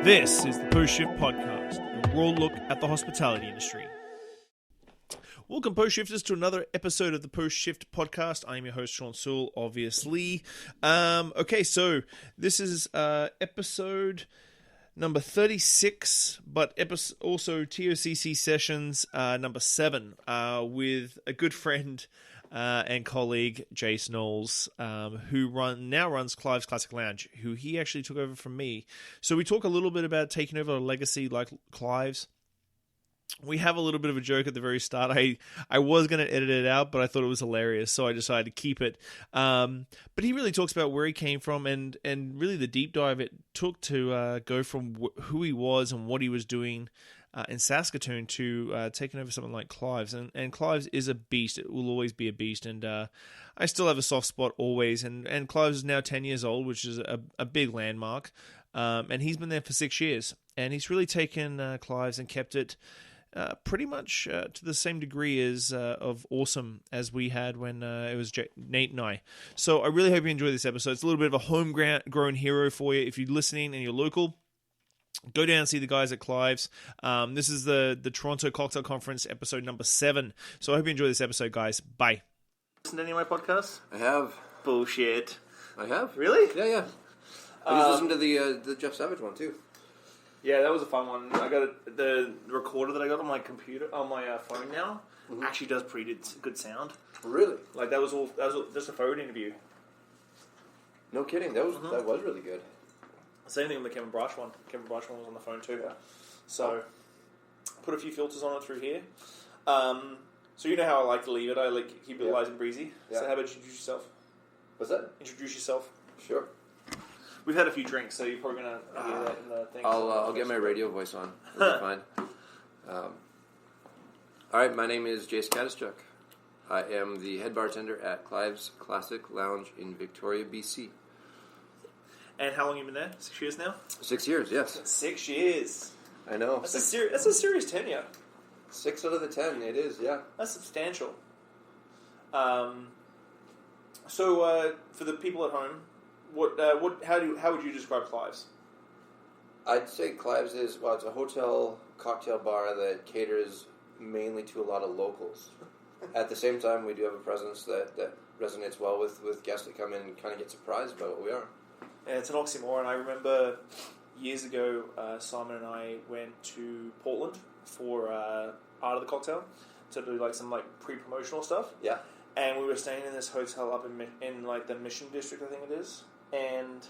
This is the Post Shift Podcast, a raw look at the hospitality industry. Welcome, Post Shifters, to another episode of the Post Shift Podcast. I am your host, Shawn Soole, obviously. Okay, so this is episode number 36, but also TOCC sessions number 7 with a good friend and colleague, Jayce Knowles, who now runs Clive's Classic Lounge, who he actually took over from me. So we talk a little bit about taking over a legacy like Clive's. We have a little bit of a joke at the very start. I was going to edit it out, but I thought it was hilarious, so I decided to keep it. But he really talks about where he came from and really the deep dive it took to go from who he was and what he was doing in Saskatoon to taking over something like Clive's. And Clive's is a beast. It will always be a beast. And I still have a soft spot always. And Clive's is now 10 years old, which is a big landmark. And he's been there for 6 years. And he's really taken Clive's and kept it pretty much to the same degree as of awesome as we had when it was Nate and I. So I really hope you enjoy this episode. It's a little bit of a homegrown hero for you. If you're listening and you're local, go down and see the guys at Clive's. This is the Toronto Cocktail Conference, episode number 7. So I hope you enjoy this episode, guys. Bye. Listen to any of my podcasts? I have. Bullshit. I have. Really? Yeah. I just listened to the Jeff Savage one, too. Yeah, that was a fun one. I got the recorder that I got on my computer, on my phone now, actually does pretty good sound. Really? Like, that was just a phone interview. No kidding. That was really good. Same thing with the Kevin Brush one. Kevin Brush one was on the phone too. Yeah. So, put a few filters on it through here. So you know how I like to leave it. I like to keep it light and breezy. Yeah. So how about you introduce yourself? What's that? Introduce yourself. Sure. We've had a few drinks, so you're probably going to hear that in the thing. I'll get my radio voice on. It'll be fine. All right, my name is Jayce Kadyschuk. I am the head bartender at Clive's Classic Lounge in Victoria, BC. And how long have you been there? 6 years now? 6 years, yes. 6 years. I know. That's a serious tenure. 6 out of the 10, it is, yeah. That's substantial. So for the people at home, how would you describe Clive's? I'd say Clive's is, it's a hotel cocktail bar that caters mainly to a lot of locals. At the same time, we do have a presence that resonates well with guests that come in and kind of get surprised by what we are. And it's an oxymoron. I remember years ago, Simon and I went to Portland for Art of the Cocktail to do some pre-promotional stuff. Yeah. And we were staying in this hotel up in the Mission District, I think it is. And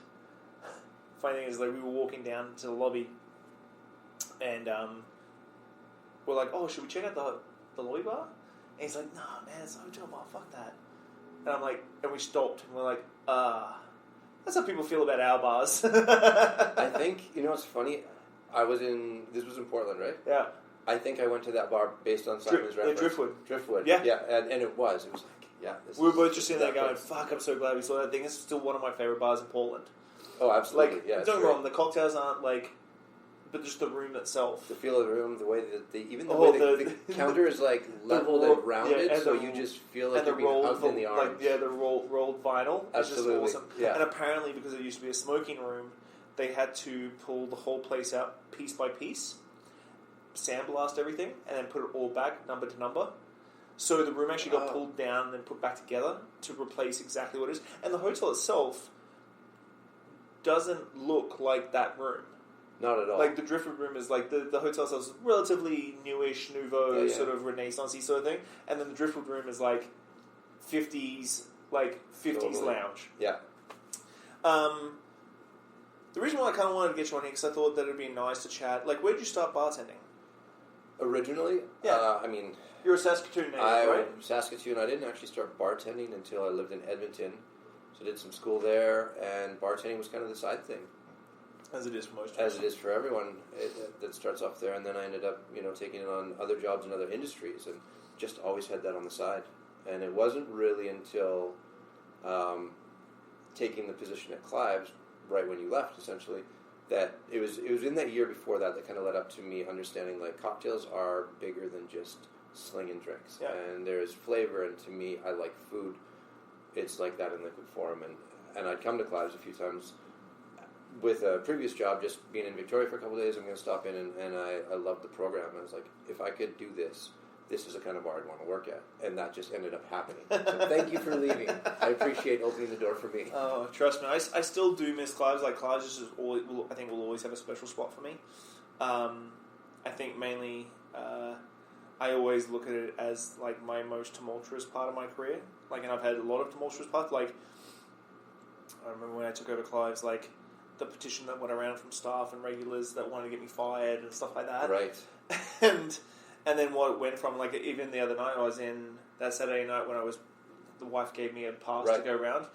funny thing is, we were walking down to the lobby, and we're like, "Oh, should we check out the lobby bar?" And he's like, "No, man, it's a hotel bar. Fuck that." And I'm like, and we stopped, and we're like, that's how people feel about our bars. I think, it's funny. This was in Portland, right? Yeah. I think I went to that bar based on Simon's reference. Driftwood. Yeah. Yeah, and it was. It was we were both just sitting there going, fuck, I'm so glad we saw that thing. It's still one of my favorite bars in Portland. Oh, absolutely. Don't get me wrong, the cocktails aren't but just the room itself. The feel of the room, the way that the counter is leveled and rounded, so you just feel like you're being hugged in the arms. The rolled vinyl. Absolutely. Is just awesome. Yeah. And apparently, because it used to be a smoking room, they had to pull the whole place out piece by piece, sandblast everything, and then put it all back, number to number. So the room actually got pulled down and then put back together to replace exactly what it is. And the hotel itself doesn't look like that room. Not at all. The Driftwood room is the hotel itself is relatively newish, nouveau, sort of Renaissance-y sort of thing. And then the Driftwood room is 50s, 50s totally. Lounge. Yeah. The reason why I kind of wanted to get you on here, because I thought that it would be nice to chat. Where did you start bartending? Originally? Yeah. You're a Saskatoon native, right? Saskatoon. I didn't actually start bartending until I lived in Edmonton. So I did some school there, and bartending was kind of the side thing. As it is for most. As it is for everyone that starts off there. And then I ended up, taking it on other jobs in other industries, and just always had that on the side. And it wasn't really until taking the position at Clive's, right when you left, essentially, that it was in that year before that kind of led up to me understanding cocktails are bigger than just slinging drinks, and there's flavor, and to me, I like food. It's like that in liquid form, and I'd come to Clive's a few times with a previous job, just being in Victoria for a couple of days, I'm going to stop in, and I loved the program. I was like, if I could do this is the kind of bar I'd want to work at. And that just ended up happening. So thank you for leaving. I appreciate opening the door for me. Oh, trust me. I still do miss Clive's. Like, Clive's just I think will always have a special spot for me. I think mainly I always look at it as, like, my most tumultuous part of my career. Like, and I've had a lot of tumultuous parts. Like, I remember when I took over Clive's, like, the petition that went around from staff and regulars that wanted to get me fired and stuff like that. Right. And then what it went from, like, even the other night I was in, that Saturday night when the wife gave me a pass to go around,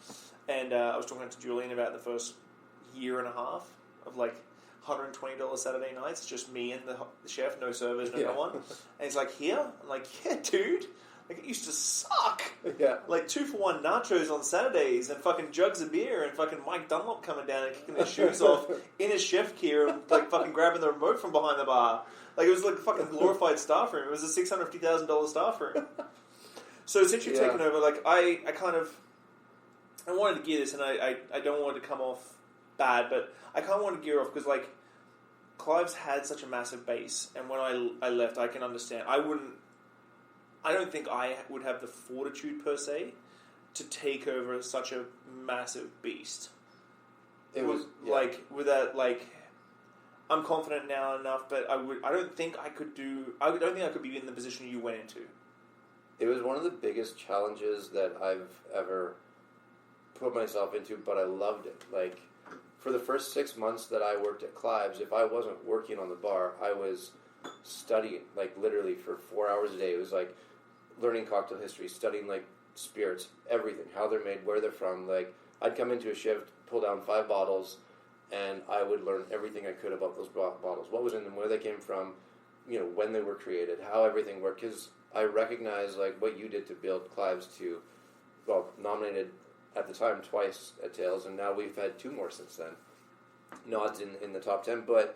and I was talking to Julian about the first year and a half of, like, $120 Saturday nights, just me and the chef, no servers, no one. And he's like, here? I'm like, yeah, dude. Like, it used to suck. Yeah. Like, 2-for-1 nachos on Saturdays and fucking jugs of beer and fucking Mike Dunlop coming down and kicking his shoes off in his chef gear and, like, fucking grabbing the remote from behind the bar. Like, it was like a fucking glorified staff room. It was a $650,000 staff room. So since you've taken over, like, I wanted to gear this, and I don't want it to come off bad, but I kind of want to gear off because, like, Clive's had such a massive base, and when I left, I can understand. I don't think I would have the fortitude, per se, to take over such a massive beast. It was, like, with that, like, I'm confident now enough, but I don't think I could be in the position you went into. It was one of the biggest challenges that I've ever put myself into, but I loved it. Like, for the first 6 months that I worked at Clive's, if I wasn't working on the bar, I was studying, like, literally for 4 hours a day. It was like learning cocktail history, studying, like, spirits, everything, how they're made, where they're from. Like, I'd come into a shift, pull down 5 bottles, and I would learn everything I could about those bottles, what was in them, where they came from, you know, when they were created, how everything worked. Because I recognize, like, what you did to build Clive's to, well, nominated at the time twice at Tails, and now we've had 2 more since then. Nods in the top 10, but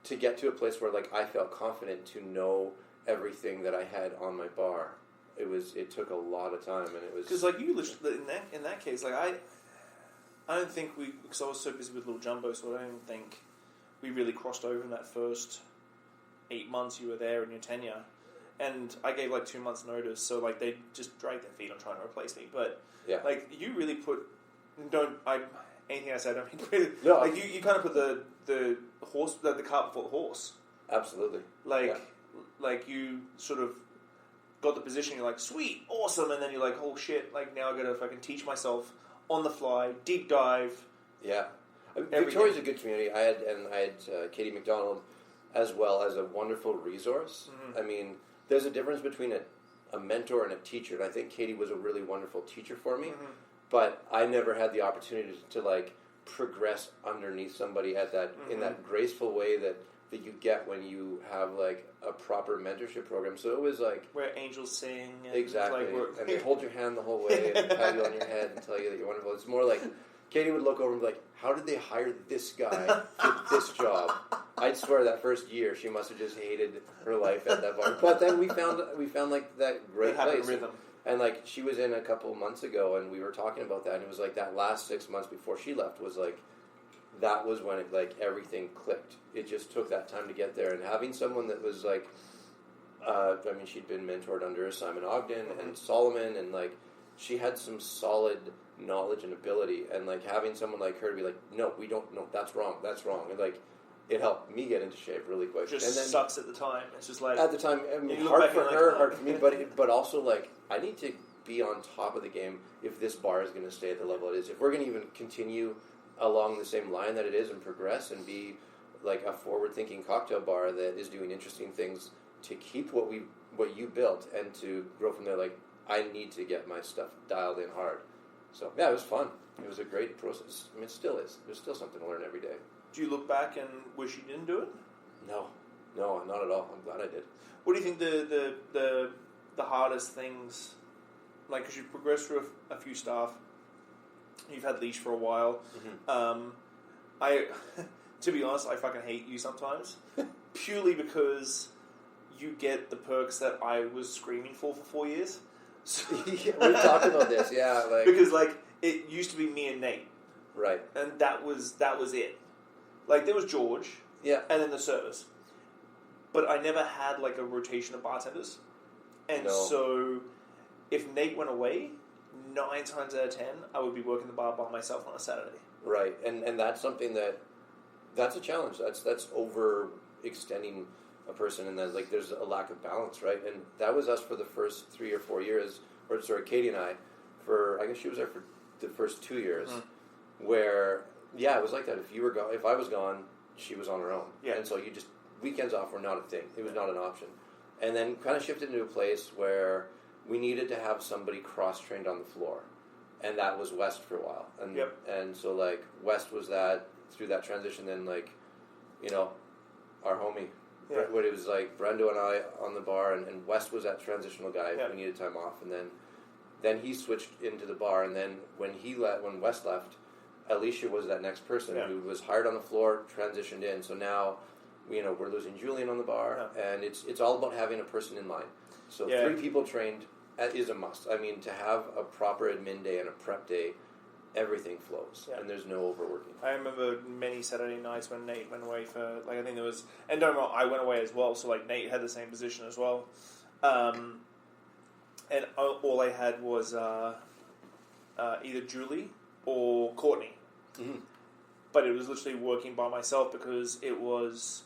to get to a place where, like, I felt confident to know everything that I had on my bar, it took a lot of time, and it was... Because, like, you literally, in that case, like, I don't think because I was so busy with Little Jumbo, so I don't think we really crossed over in that first 8 months you were there in your tenure. And I gave, like, 2 months' notice, so, like, they just dragged their feet on trying to replace me. But, like, you really put... anything I said, I mean, really, no, like, you kind of put the horse, the cart before the horse. Absolutely. Like, you sort of got the position, you're like, sweet, awesome, and then you're like, oh, shit, like, now I gotta fucking teach myself on the fly, deep dive. Yeah. Victoria's a good community. I had Katie McDonald as well as a wonderful resource. Mm-hmm. I mean, there's a difference between a mentor and a teacher, and I think Katie was a really wonderful teacher for me, but I never had the opportunity to like, progress underneath somebody at that in that graceful way that you get when you have, like, a proper mentorship program. So it was like... Where angels sing. And exactly. And they hold your hand the whole way and pat you on your head and tell you that you're wonderful. It's more like... Katie would look over and be like, how did they hire this guy for this job? I'd swear that first year she must have just hated her life at that bar. But then we found like, that great place. Rhythm. And, like, she was in a couple of months ago, and we were talking about that, and it was like that last 6 months before she left was like... That was when it, like, everything clicked. It just took that time to get there. And having someone that was, like, I mean, she'd been mentored under Simon Ogden and Solomon, and, like, she had some solid knowledge and ability. And, like, having someone like her to be like, no, that's wrong. And, like, it helped me get into shape really quick. Just and then, sucks at the time. It's just like... At the time, I mean, hard for her, hard for me, but also, like, I need to be on top of the game if this bar is going to stay at the level it is. If we're going to even continue... along the same line that it is and progress and be like a forward-thinking cocktail bar that is doing interesting things to keep what you built and to grow from there. Like, I need to get my stuff dialed in hard. So, yeah, it was fun. It was a great process. I mean, it still is. There's still something to learn every day. Do you look back and wish you didn't do it? No, not at all. I'm glad I did. What do you think the hardest things, like, because you've progressed through a few staff, you've had leash for a while. To be honest, I fucking hate you sometimes, purely because you get the perks that I was screaming for 4 years. So, we're talking about this, yeah. Like, because, like, it used to be me and Nate, right, and that was it. Like, there was George, Yeah. and then the servers. But I never had, like, a rotation of bartenders. And so, if Nate went away, 9 times out of 10, I would be working the bar by myself on a Saturday. Right, and that's something that's a challenge. That's overextending a person, and then like there's a lack of balance, right? And that was us for the first 3 or 4 years, or sorry, Katie and I, I guess she was there for the first 2 years, where it was like that. If I was gone, she was on her own, and so weekends off were not a thing. It was not an option, and then kind of shifted into a place where we needed to have somebody cross-trained on the floor. And that was West for a while. And so, like, West was that, through that transition, then, like, our homie. Yeah. What it was like, Brendo and I on the bar, and West was that transitional guy if we needed time off. And then he switched into the bar, and then when West left, Alicia was that next person who was hired on the floor, transitioned in. So now, we're losing Julian on the bar, and it's all about having a person in line. So 3 people trained is a must. I mean, to have a proper admin day and a prep day, everything flows, and there's no overworking. I remember many Saturday nights when Nate went away for, like, I think there was, and don't get me wrong, I went away as well, so, like, Nate had the same position as well. And all I had was either Julie or Courtney. Mm-hmm. But it was literally working by myself because it was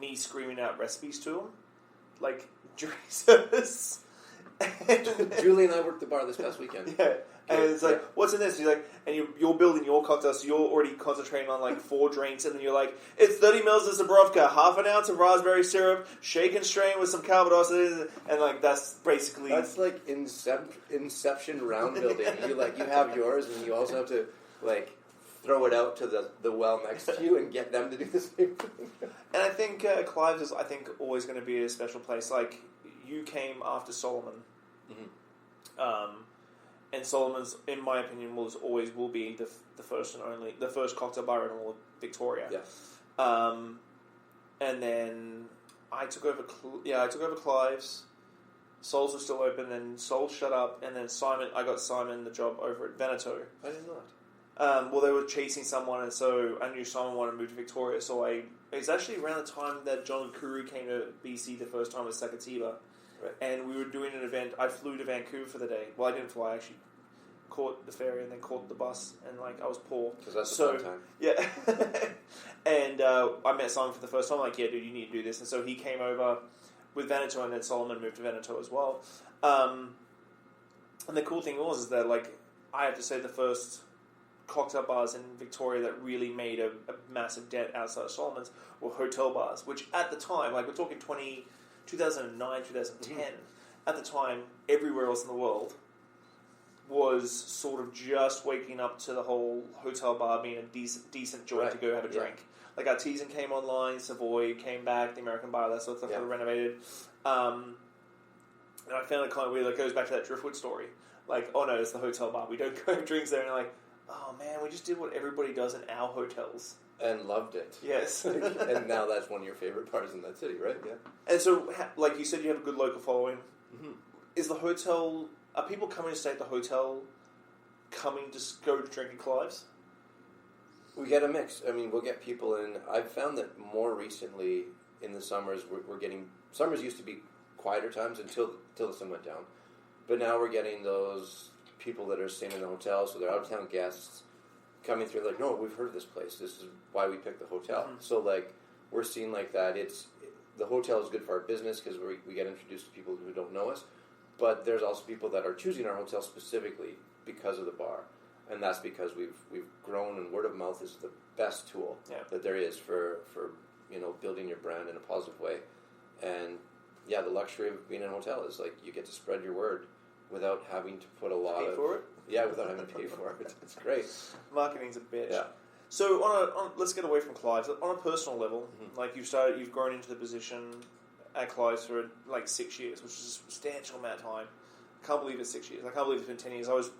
me screaming out recipes to him, like, during service. Julie and I worked the bar this past weekend. Yeah. And it's like, what's in this? He's like, and you're building your cocktail, so you're already concentrating on like 4 drinks, and then you're like, it's 30 mils of Zabrovka, half an ounce of raspberry syrup, shake and strain with some Calvados, and like that's basically like Inception round building. You have yours, and you also have to like throw it out to the well next to you and get them to do the same thing. And I think Clive's is always going to be a special place. Like, you came after Solomon. Mm-hmm. And Solomon's, in my opinion, will be the first and only, the first cocktail bar in all of Victoria. Yeah. And then I took over Clive's. Soul's was still open, and Soul shut up, and then I got Simon the job over at Veneto. I didn't know that. Well, they were chasing someone, and so I knew Simon wanted to move to Victoria, so it was actually around the time that John Kuru came to BC the first time with Sakatiba. Right. And we were doing an event. I flew to Vancouver for the day. Well, I didn't fly. I actually caught the ferry and then caught the bus. And I was poor. Because that's the fun time. Yeah. And I met Simon for the first time. I'm like, yeah, dude, you need to do this. And so he came over with Veneto, and then Solomon moved to Veneto as well. And the cool thing was that I have to say the first cocktail bars in Victoria that really made a massive dent outside of Solomon's were hotel bars, which at the time, we're talking 2009, 2010, at the time, everywhere else in the world was sort of just waking up to the whole hotel bar being a decent joint to go have a drink. Like, Artisan came online, Savoy came back, the American Bar, that sort of stuff got renovated. And I found it kind of weird. It goes back to that Driftwood story. Like, oh no, it's the hotel bar. We don't go have drinks there. And you're like, oh man, we just did what everybody does in our hotels. And loved it. Yes. And now that's one of your favorite bars in that city, right? Yeah. And so, like you said, you have a good local following. Mm-hmm. Is the hotel... Are people coming to stay at the hotel coming to go to drink at Clive's? We get a mix. I mean, we'll get people in. I've found that more recently in the summers, we're getting... Summers used to be quieter times until the sun went down. But now we're getting those people that are staying in the hotel, so they're out-of-town guests coming through like, no, we've heard of this place. This is why we picked the hotel. Mm-hmm. So, we're seeing like that. The hotel is good for our business because we get introduced to people who don't know us. But there's also people that are choosing our hotel specifically because of the bar. And that's because we've grown, and word of mouth is the best tool that there is for building your brand in a positive way. And the luxury of being in a hotel is you get to spread your word without having to put a lot of... for it? Yeah, without having to pay for it. It's great. Marketing's a bitch. Yeah. So let's get away from Clive. On a personal level, you've grown into the position at Clive's for 6 years, which is a substantial amount of time. I can't believe it's 6 years. I can't believe it's been 10 years. I was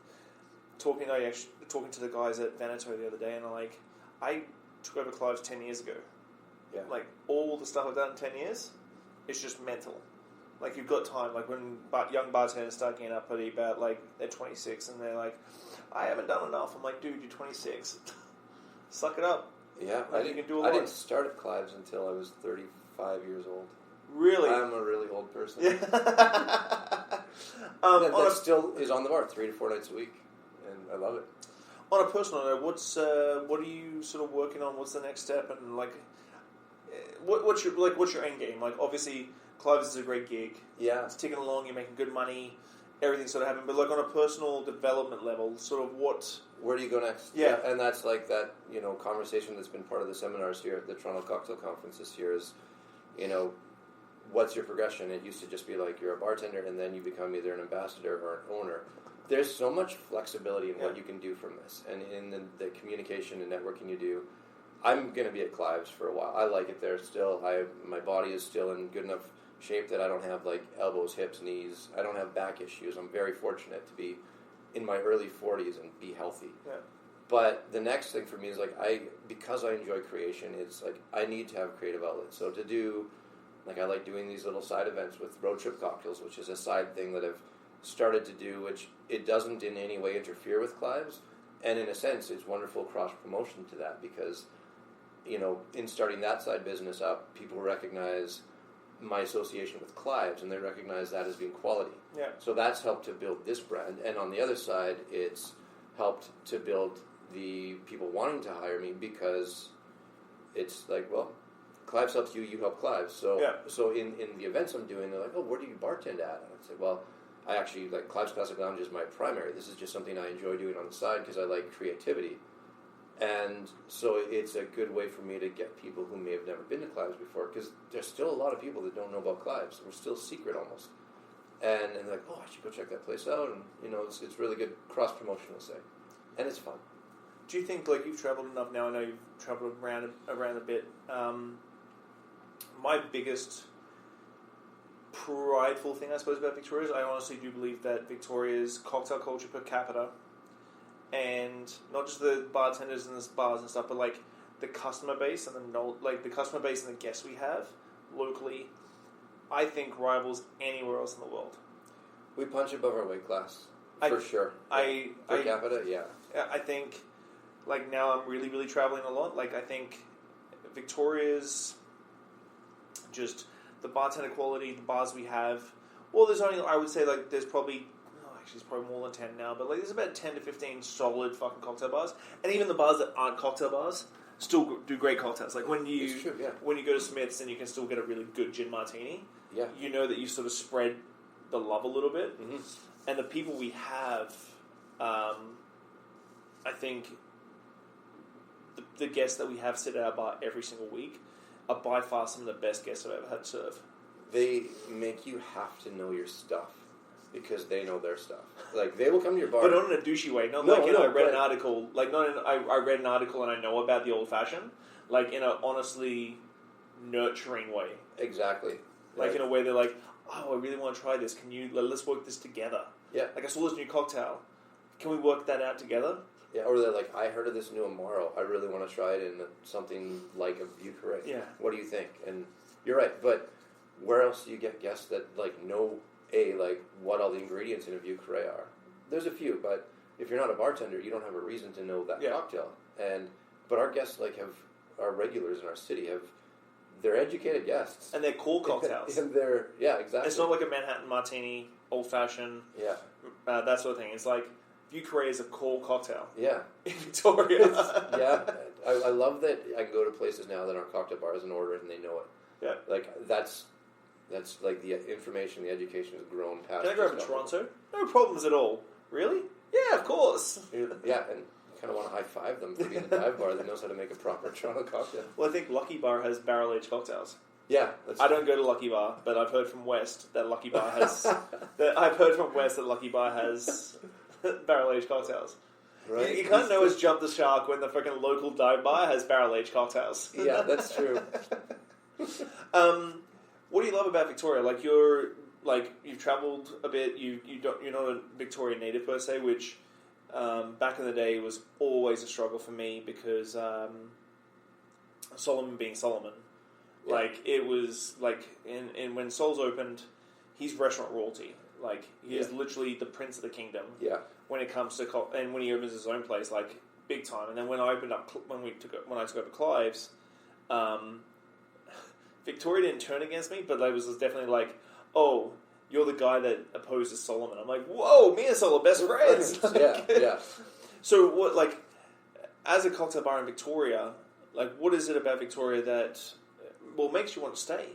talking to the guys at Veneto the other day, and I took over Clive's 10 years ago. Yeah. All the stuff I've done in 10 years, it's just mental. You've got time. When young bartenders start getting up at about, they're 26, and they're like, I haven't done enough. I'm like, dude, you're 26. Suck it up. Yeah, Like, you can do a lot. I didn't start at Clive's until I was 35 years old. Really? I'm a really old person. Yeah. That still is on the bar 3 to 4 nights a week, and I love it. On a personal note, what are you sort of working on? What's the next step? And like, what's your end game? Like, obviously, Clive's is a great gig. Yeah, it's ticking along. You're making good money. Everything's sort of happening. But like on a personal development level, sort of what? Where do you go next? Yeah, and that's like that conversation that's been part of the seminars here at the Toronto Cocktail Conference this year is, what's your progression? It used to just be like you're a bartender and then you become either an ambassador or an owner. There's so much flexibility in what you can do from this, and in the communication and networking you do. I'm going to be at Clive's for a while. I like it there still. My body is still in good enough shape that I don't have like elbows, hips, knees. I don't have back issues. I'm very fortunate to be in my early 40s and be healthy. Yeah. But the next thing for me is like because I enjoy creation, it's like I need to have creative outlets. So to do, like I like doing these little side events with Road Trip Cocktails, which is a side thing that I've started to do, which it doesn't in any way interfere with Clive's. And in a sense, it's wonderful cross-promotion to that because, in starting that side business up, people recognize my association with Clive's, and they recognize that as being quality. Yeah. So that's helped to build this brand. And on the other side, it's helped to build the people wanting to hire me because it's like, well, Clive's helps you, you help Clive's. So so in the events I'm doing, they're like, oh, where do you bartend at? And I'd say, well, I actually, like, Clive's Classic Lounge is my primary. This is just something I enjoy doing on the side because I like creativity. And so it's a good way for me to get people who may have never been to Clive's before, because there's still a lot of people that don't know about Clive's. We're still secret almost. And they're like, oh, I should go check that place out. And, it's really good cross-promotion, we'll say. And it's fun. Do you think, like, you've traveled enough now, I know you've traveled around a bit, my biggest prideful thing, I suppose, about Victoria is I honestly do believe that Victoria's cocktail culture per capita, and not just the bartenders and the bars and stuff, but like the customer base and the customer base and the guests we have locally, I think rivals anywhere else in the world. We punch above our weight class for sure. Per capita, yeah. I think, like, now I'm really, really traveling a lot. Like, I think Victoria's just the bartender quality, the bars we have. Well, there's only, I would say, like, there's probably. It's probably more than 10 now, but like there's about 10 to 15 solid fucking cocktail bars, and even the bars that aren't cocktail bars still do great cocktails. Like when you when you go to Smith's and you can still get a really good gin martini, you know that you sort of spread the love a little bit, and the people we have, I think the guests that we have sit at our bar every single week are by far some of the best guests I've ever had to serve. They make you have to know your stuff. Because they know their stuff. Like, they will come to your bar. But not in a douchey way. Not like, I read an article. Like, not in, I read an article and I know about the old-fashioned. Like, in a honestly nurturing way. Exactly. Like, in a way they're like, oh, I really want to try this. Let's work this together. Yeah. Like, I saw this new cocktail. Can we work that out together? Yeah, or they're like, I heard of this new Amaro. I really want to try it in something like a View Carré. Yeah. What do you think? And you're right. But where else do you get guests that, like, know... like what all the ingredients in a View Carré are. There's a few, but if you're not a bartender, you don't have a reason to know that cocktail. But our guests, like, our regulars in our city they're educated guests, and they're cool cocktails. And they're exactly. It's not like a Manhattan martini, old fashioned. Yeah, that sort of thing. It's like View Carré is a cool cocktail. Yeah, in Victoria. I love that I can go to places now that aren't cocktail bars and order it, and they know it. Yeah, like that's like the information, the education has grown past. Can I grab in Toronto? No problems at all. Really? Yeah, of course. Yeah, and you kind of want to high-five them for being a dive bar that knows how to make a proper Toronto cocktail. Well, I think Lucky Bar has barrel-aged cocktails. Yeah. I don't go to Lucky Bar, but I've heard from West that Lucky Bar has... Lucky Bar has barrel-aged cocktails. Right. You kind of know it's jumped the shark when the freaking local dive bar has barrel-aged cocktails. Yeah, that's true. What do you love about Victoria? Like you've travelled a bit. You're not a Victorian native per se, which back in the day was always a struggle for me because Solomon being Solomon, like it was like in when Sol's opened, he's restaurant royalty. Like he is literally the prince of the kingdom. Yeah. When it comes to and when he opens his own place, like big time. And then when I opened up, when I took over Clive's, Victoria didn't turn against me, but it was definitely like, oh, you're the guy that opposes Solomon. I'm like, whoa, me and Sol are best friends. Yeah. So what, like, as a cocktail bar in Victoria, like, what is it about Victoria that, makes you want to stay?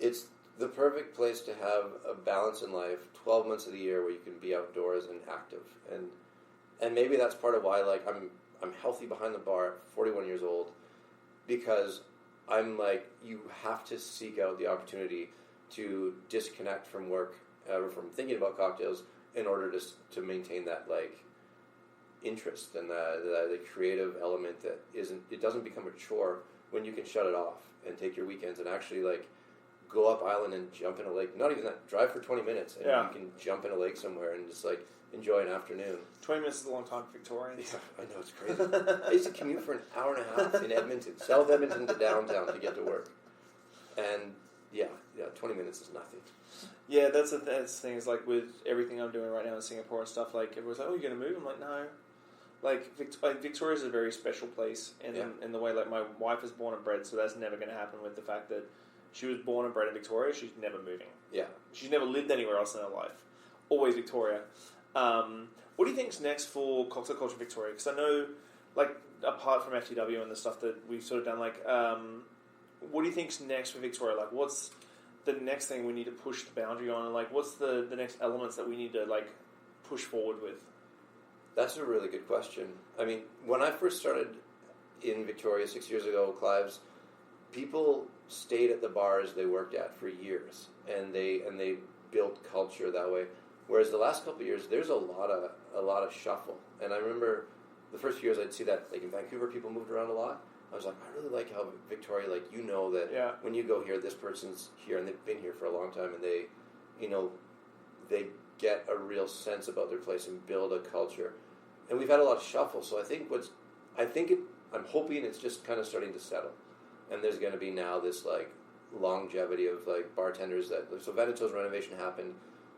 It's the perfect place to have a balance in life, 12 months of the year where you can be outdoors and active. And maybe that's part of why, like, I'm healthy behind the bar at 41 years old, because I'm like, you have to seek out the opportunity to disconnect from work, or from thinking about cocktails, in order to maintain that, like, interest and the creative element that it doesn't become a chore when you can shut it off and take your weekends and actually, like, go up island and jump in a lake. Not even that, drive for 20 minutes and you can jump in a lake somewhere and just, like, enjoy an afternoon. 20 minutes is a long time for Victorians. Yeah, I know, it's crazy. I used to commute for an hour and a half in Edmonton, South Edmonton to downtown to get to work. And, yeah, 20 minutes is nothing. Yeah, that's the thing, is like with everything I'm doing right now in Singapore and stuff, like, everyone's like, oh, you're going to move? I'm like, no. Like, Victoria's a very special place in the way, like, my wife is born and bred, so that's never going to happen with the fact that she was born and bred in Victoria. She's never moving. Yeah. She's never lived anywhere else in her life. Always Victoria. What do you think's next for Cocktail Culture Victoria? Because I know, like, apart from FTW and the stuff that we've sort of done, like, what do you think's next for Victoria? Like, what's the next thing we need to push the boundary on? And, like, what's the next elements that we need to, like, push forward with? That's a really good question. I mean, when I first started in Victoria 6 years ago, Clive's, people stayed at the bars they worked at for years, and they built culture that way. Whereas the last couple of years, there's a lot of shuffle. And I remember the first few years I'd see that, like, in Vancouver, people moved around a lot. I was like, I really like how Victoria, like, you know that when you go here, this person's here and they've been here for a long time, and they, you know, they get a real sense about their place and build a culture. And we've had a lot of shuffle, so I'm hoping it's just kind of starting to settle. And there's going to be now this, like, longevity of, like, bartenders so Veneto's renovation happened,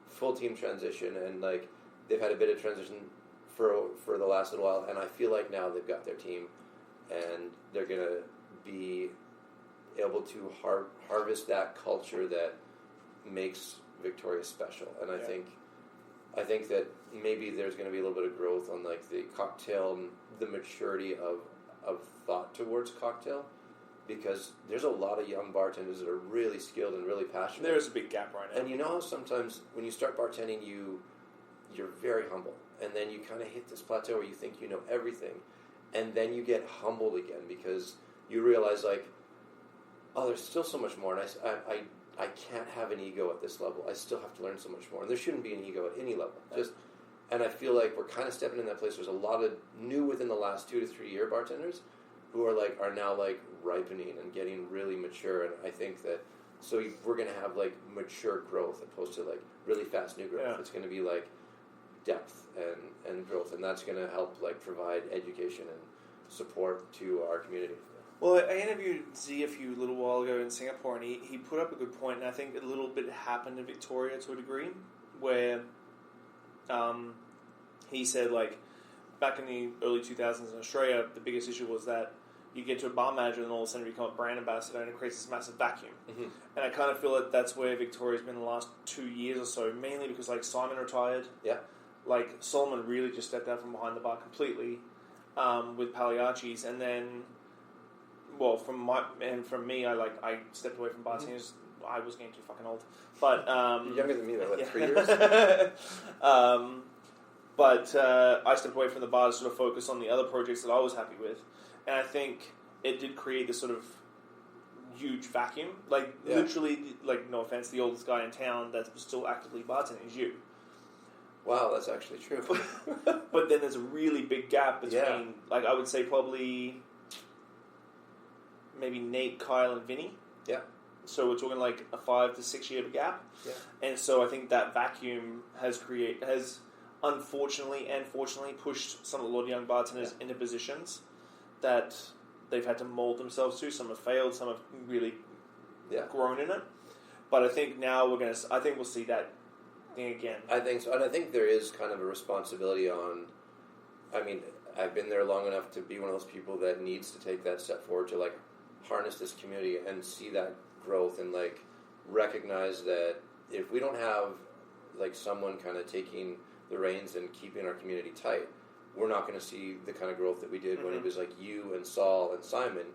full team transition, and, like, they've had a bit of transition for the last little while, and I feel like now they've got their team, and they're going to be able to harvest that culture that makes Victoria special. And I think that maybe there's going to be a little bit of growth on, like, the cocktail, the maturity of thought towards cocktail, because there's a lot of young bartenders that are really skilled and really passionate. There's a big gap right now. And you know how sometimes when you start bartending, you're very humble, and then you kind of hit this plateau where you think you know everything, and then you get humbled again because you realize, like, oh, there's still so much more, and I can't have an ego at this level. I still have to learn so much more. And there shouldn't be an ego at any level. And I feel like we're kind of stepping in that place. There's a lot of new within the last 2 to 3 year bartenders who are now, like, ripening and getting really mature. And I think that, so we're going to have, like, mature growth opposed to, like, really fast new growth. Yeah. It's going to be, like, depth and growth. And that's going to help, like, provide education and support to our community. Well, I interviewed Z a little while ago in Singapore, and he put up a good point, and I think a little bit happened in Victoria to a degree, where he said, like, back in the early 2000s in Australia, the biggest issue was that you get to a bar manager and all of a sudden you become a brand ambassador, and it creates this massive vacuum. Mm-hmm. And I kind of feel that that's where Victoria's been the last 2 years or so, mainly because, like, Simon retired. Yeah. Like, Solomon really just stepped out from behind the bar completely with Pagliacci's, and then... Well, from me, I stepped away from bartending. Mm-hmm. I was getting too fucking old. But you're younger than me by, like, 3 years. But I stepped away from the bar to sort of focus on the other projects that I was happy with, and I think it did create this sort of huge vacuum. Like, literally, like, no offense, the oldest guy in town that's still actively bartending is you. Wow, that's actually true. But then there's a really big gap between, like, I would say probably maybe Nate, Kyle, and Vinny. Yeah. So we're talking like a 5 to 6 year gap. Yeah. And so I think that vacuum has unfortunately and fortunately pushed a lot of young bartenders into positions that they've had to mold themselves to. Some have failed, some have really grown in it. But I think now I think we'll see that thing again. I think so. And I think there is kind of a responsibility on, I mean, I've been there long enough to be one of those people that needs to take that step forward to like harness this community and see that growth and like recognize that if we don't have like someone kind of taking the reins and keeping our community tight, we're not going to see the kind of growth that we did when it was like you and Saul and Simon,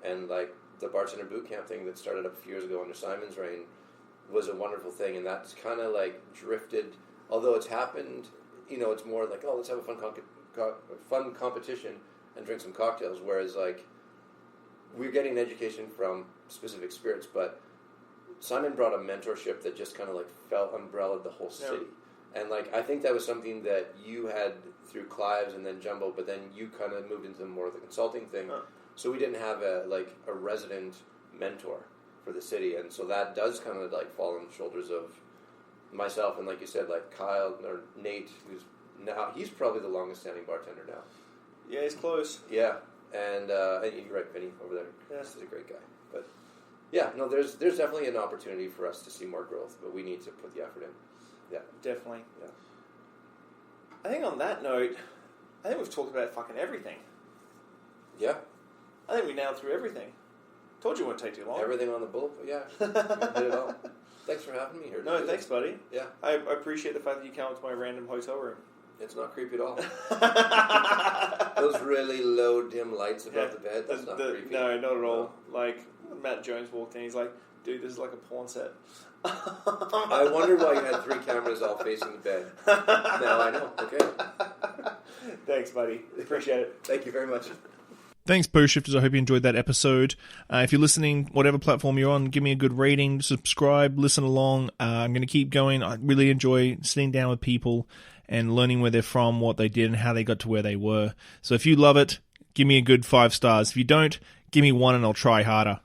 and like the bartender boot camp thing that started up a few years ago under Simon's reign was a wonderful thing, and that's kind of like drifted. Although it's happened, you know, it's more like, oh, let's have a fun competition and drink some cocktails. Whereas like we're getting education from specific spirits, but Simon brought a mentorship that just kind of like umbrellaed the whole city. And like I think that was something that you had through Clive's and then Jumbo, but then you kind of moved into more of the consulting thing. So we didn't have a resident mentor for the city, and so that does kind of like fall on the shoulders of myself and like you said, like Kyle or Nate, who's now he's probably the longest standing bartender now. Yeah, he's close. Yeah, and you're right, Vinny over there. Yeah, he's a great guy. But yeah, no, there's definitely an opportunity for us to see more growth, but we need to put the effort in. Yeah, definitely. Yeah. I think on that note, I think we've talked about fucking everything. Yeah. I think we nailed through everything. Told you it wouldn't take too long. Everything on the bullet, yeah. We did it all. Thanks for having me here. No, thanks, buddy. Yeah. I appreciate the fact that you came up to my random hotel room. It's not creepy at all. Those really low, dim lights above the bed, that's not creepy. No, not at all. No. Like, Matt Jones walked in, he's like, dude, this is like a porn set. I wonder why you had 3 cameras all facing the bed. Now I know. Okay. Thanks, buddy. Appreciate it. Thank you very much. Thanks, Post Shifters. I hope you enjoyed that episode. If you're listening, whatever platform you're on, give me a good rating, subscribe, listen along. I'm going to keep going. I really enjoy sitting down with people and learning where they're from, what they did, and how they got to where they were. So if you love it, give me a good 5 stars. If you don't, give me 1 and I'll try harder.